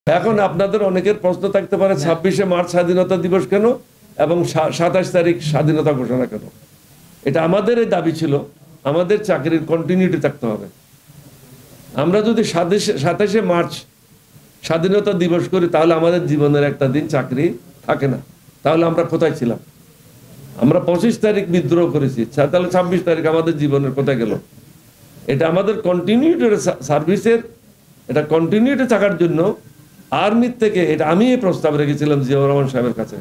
এখন আপনাদের অনেকের প্রশ্ন থাকতে পারে 26শে মার্চ স্বাধীনতা দিবস কেন এবং 27 তারিখ স্বাধীনতা ঘোষণা কেন। এটা আমাদের এই দাবি ছিল, আমাদের চাকরির কন্টিনিউটি থাকতে হবে। আমরা যদি 27শে মার্চ স্বাধীনতা দিবস করি তাহলে আমাদের জীবনের একটা দিন চাকরি থাকে না। তাহলে আমরা কোথায় ছিলাম? আমরা 25 তারিখ বিদ্রোহ করেছি, তাহলে 26 তারিখ আমাদের জীবনের কোথায় গেল? এটা আমাদের কন্টিনিউটি সার্ভিসের, এটা কন্টিনিউটি থাকার জন্য আর্মির থেকে এটা আমি এই প্রস্তাব রেখেছিলাম জিয়াউর রহমান সাহেবের কাছে।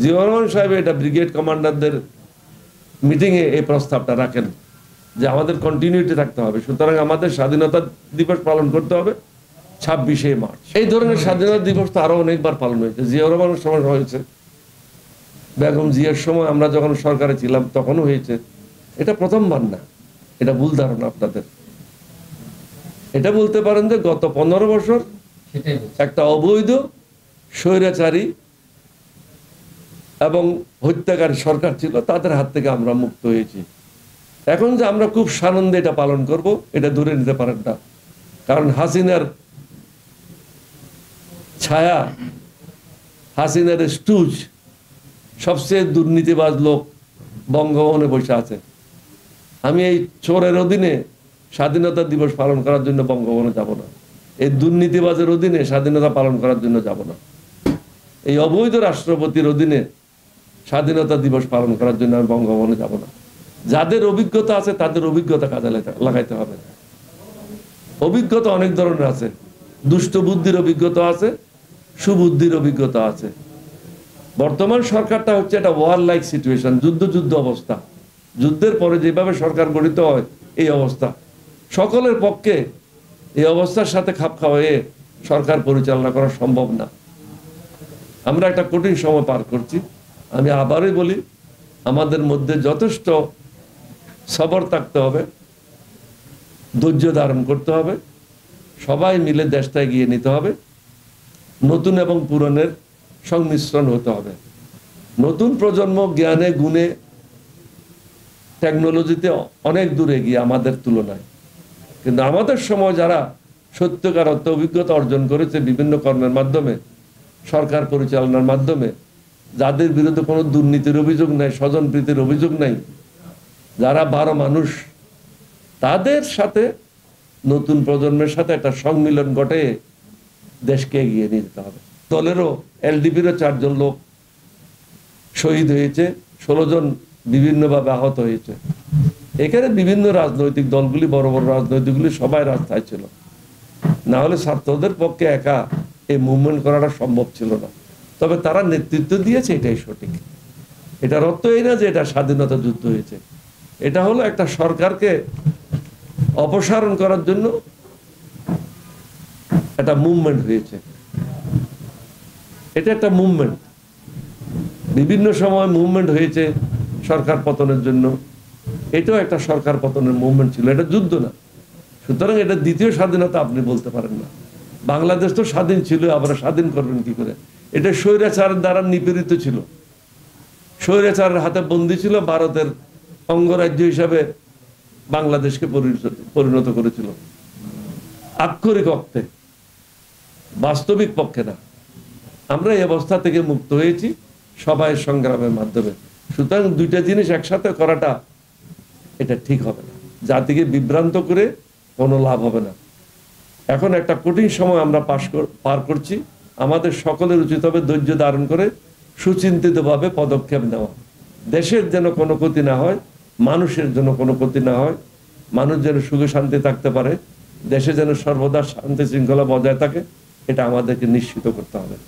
জিয়াউর রহমান সাহেব এটা ব্রিগেড কমান্ডারদের মিটিংয়ে এই প্রস্তাবটা রাখেন যে আমাদের কন্টিনিউটি থাকতে হবে, সুতরাং আমাদের স্বাধীনতা দিবস পালন করতে হবে 26শে মার্চ। এই ধরনের স্বাধীনতা দিবস তো আরো অনেকবার পালন হয়েছে, জিয়াউর রহমানের সময় হয়েছে, বেগম জিয়ার সময় আমরা যখন সরকারে ছিলাম তখনও হয়েছে। এটা প্রথমবার না, এটা ভুল ধারণা আপনাদের। এটা বলতে পারেন যে গত 15 বছর একটা অবৈধ স্বৈরাচারী এবং হত্যাকারী সরকার ছিল, তাদের হাত থেকে আমরা মুক্ত হয়েছি। এখন যে আমরা খুব সানন্দে এটা পালন করব, এটা ধরে নিতে পারেন না, কারণ হাসিনার ছায়া, হাসিনার স্টুজ, সবচেয়ে দুর্নীতিবাজ লোক বঙ্গভবনে বসে আছে। আমি এই চোরের অধীনে স্বাধীনতা দিবস পালন করার জন্য বঙ্গভবনে যাব না, এই দুর্নীতিবাজের অধীনে স্বাধীনতা পালন করার জন্য যাব না, এই অবৈধ রাষ্ট্রপতির অধীনে স্বাধীনতা দিবস পালন করার জন্য আমি বঙ্গভবনে যাব না। যাদের অভিজ্ঞতা আছে তাদের অভিজ্ঞতা কাজে লাগাইতে হবে। অভিজ্ঞতা অনেক ধরনের আছে, দুষ্ট বুদ্ধির অভিজ্ঞতা আছে, সুবুদ্ধির অভিজ্ঞতা আছে। বর্তমান সরকারটা হচ্ছে একটা ওয়ার লাইক সিচুয়েশন, যুদ্ধ অবস্থা। যুদ্ধের পরে যেভাবে সরকার গঠিত হয় এই অবস্থা, সকলের পক্ষে এই অবস্থার সাথে খাপ খাওয়াইয়ে সরকার পরিচালনা করা সম্ভব না। আমরা একটা কঠিন সময় পার করছি। আমি আবারই বলি, আমাদের মধ্যে যথেষ্ট সবর থাকতে হবে, ধৈর্য ধারণ করতে হবে, সবাই মিলে দেশটা এগিয়ে নিতে হবে। নতুন এবং পুরনের সংমিশ্রণ হতে হবে। নতুন প্রজন্ম জ্ঞানে গুণে টেকনোলজিতে অনেক দূরে এগিয়ে আমাদের তুলনায়, কিন্তু আমাদের সময় যারা সত্যকার অর্থ অভিজ্ঞতা অর্জন করেছে বিভিন্ন কর্মের মাধ্যমে, সরকার পরিচালনার মাধ্যমে, যাদের বিরুদ্ধে কোনো দুর্নীতির অভিযোগ নাই, স্বজনপ্রীতির অভিযোগ নাই, যারা 12 মানুষ, তাদের সাথে নতুন প্রজন্মের সাথে একটা সংমিলন ঘটে দেশকে এগিয়ে নিয়ে যেতে হবে। দলেরও এলডিপিরও 4 জন লোক শহীদ হয়েছে, 16 জন বিভিন্নভাবে আহত হয়েছে। এখানে বিভিন্ন রাজনৈতিক দলগুলি, বড় বড় রাজনৈতিকগুলি সবাই রাস্তায় ছিল, না হলে ছাত্রদের পক্ষে একা এই মুভমেন্ট করাটা সম্ভব ছিল না। তবে তারা নেতৃত্ব দিয়েছে, এটাই সঠিক। এটার অর্থ এই না যে এটা স্বাধীনতা যুদ্ধ হয়েছে, এটা হলো একটা সরকারকে অপসারণ করার জন্য একটা মুভমেন্ট হয়েছে। এটা একটা মুভমেন্ট, বিভিন্ন সময় মুভমেন্ট হয়েছে সরকার পতনের জন্য, এটাও একটা সরকার পতনের মুভমেন্ট ছিল, এটা যুদ্ধ না। সুতরাং এটা দ্বিতীয় স্বাধীনতা আপনি বলতে পারেন না। বাংলাদেশ তো স্বাধীন ছিল, আবার স্বাধীন করবেন কি করে? এটা স্বৈরাচারের দ্বারা নিপীড়িত ছিল, স্বৈরাচারের হাতে বন্দী ছিল, ভারতের অঙ্গরাজ্য হিসাবে বাংলাদেশকে পরিণত করেছিল, আক্ষরিক অর্থে, বাস্তবিক পক্ষে না। আমরা এই অবস্থা থেকে মুক্ত হয়েছি সবাই সংগ্রামের মাধ্যমে। সুতরাং দুইটা জিনিস একসাথে করাটা এটা ঠিক হবে না, জাতিকে বিভ্রান্ত করে কোনো লাভ হবে না। এখন একটা কঠিন সময় আমরা পার করছি, আমাদের সকলের উচিত হবে ধৈর্য ধারণ করে সুচিন্তিতভাবে পদক্ষেপ নেওয়া। দেশের যেন কোনো ক্ষতি না হয়, মানুষের জন্য কোনো ক্ষতি না হয়, মানুষ যেন সুখে শান্তি থাকতে পারে, দেশে যেন সর্বদা শান্তি শৃঙ্খলা বজায় থাকে, এটা আমাদেরকে নিশ্চিত করতে হবে।